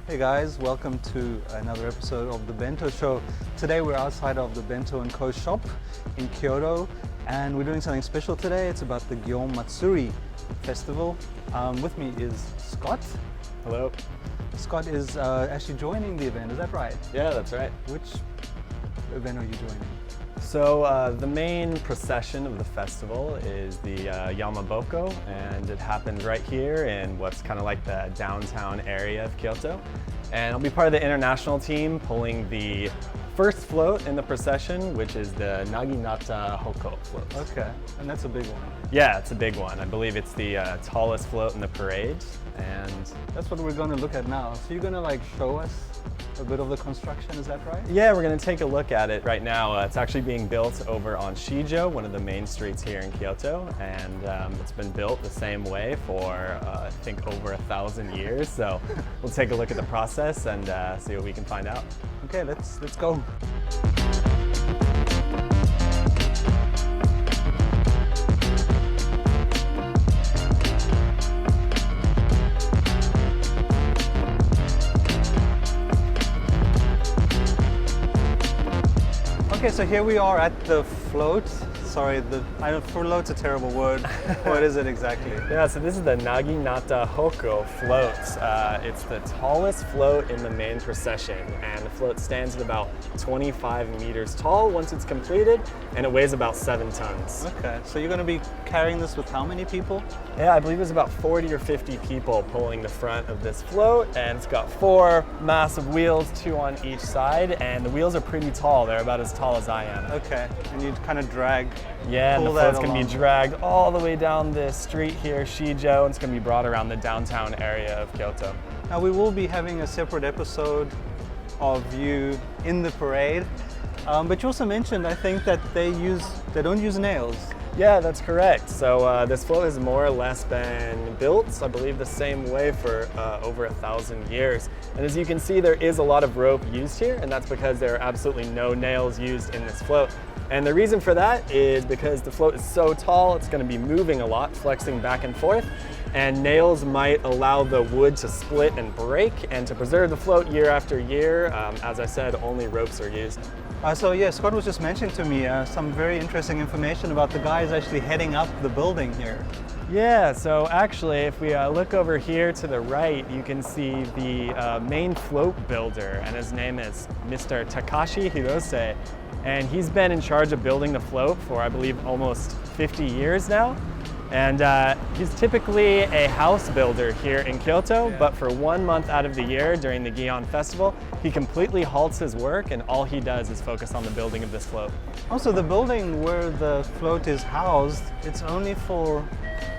Hey guys, welcome to another episode of the Bento Show. Today we're outside of the Bento&co shop in Kyoto and we're doing something special today. It's about the Gion Matsuri Festival. With me is Scott. Hello. Scott is actually joining the event, is that right? Yeah, that's right. Which event are you joining? So the main procession of the festival is the Yamaboko, and it happens right here in what's kind of like the downtown area of Kyoto. And I'll be part of the international team pulling the first float in the procession, which is the Naginata Hoko float. Okay, and that's a big one. Yeah, it's a big one. I believe it's the tallest float in the parade. And that's what we're going to look at now. So you're going to like show us a bit of the construction, is that right? Yeah, we're going to take a look at it right now. It's actually being built over on Gion, one of the main streets here in Kyoto, and it's been built the same way for I think over 1,000 years. So we'll take a look at the process and see what we can find out. Okay, let's go. Okay, so here we are at the float. Sorry, float's a terrible word. What is it exactly? Yeah, so this is the Naginata Hoko float. It's the tallest float in the main procession, and the float stands at about 25 meters tall once it's completed, and it weighs about 7 tons. Okay, so you're going to be carrying this with how many people? Yeah, I believe there's about 40 or 50 people pulling the front of this float, and it's got 4 massive wheels, 2 on each side, and the wheels are pretty tall. They're about as tall as I am. Okay, and you kind of drag. Yeah, and the float's going to be dragged all the way down this street here, Gion, and it's going to be brought around the downtown area of Kyoto. Now we will be having a separate episode of you in the parade, but you also mentioned, I think, that they don't use nails. Yeah, that's correct. So this float has more or less been built, I believe, the same way for over 1,000 years. And as you can see, there is a lot of rope used here, and that's because there are absolutely no nails used in this float. And the reason for that is because the float is so tall, it's going to be moving a lot, flexing back and forth, and nails might allow the wood to split and break. And to preserve the float year after year, as I said, only ropes are used. So yeah, Scott was just mentioning to me some very interesting information about the guys actually heading up the building here. Yeah, so actually if we look over here to the right, you can see the main float builder, and his name is Mr. Takashi Hirose. And he's been in charge of building the float for, I believe, almost 50 years now. And he's typically a house builder here in Kyoto, but for 1 month out of the year during the Gion Festival, he completely halts his work and all he does is focus on the building of this float. Also, the building where the float is housed, it's only for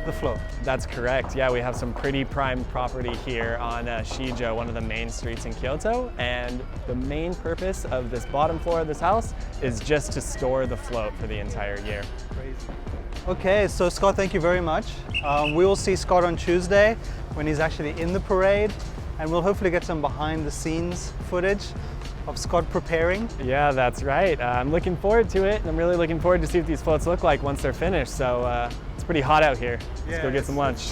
the float. That's correct. Yeah, we have some pretty prime property here on Gion, one of the main streets in Kyoto, and the main purpose of this bottom floor of this house is just to store the float for the entire year. Crazy. Okay, so Scott, thank you very much. We will see Scott on Tuesday when he's actually in the parade, and we'll hopefully get some behind the scenes footage of Scott preparing. Yeah, that's right. I'm looking forward to it, and I'm really looking forward to see what these floats look like once they're finished. So it's pretty hot out here. Let's go get some lunch.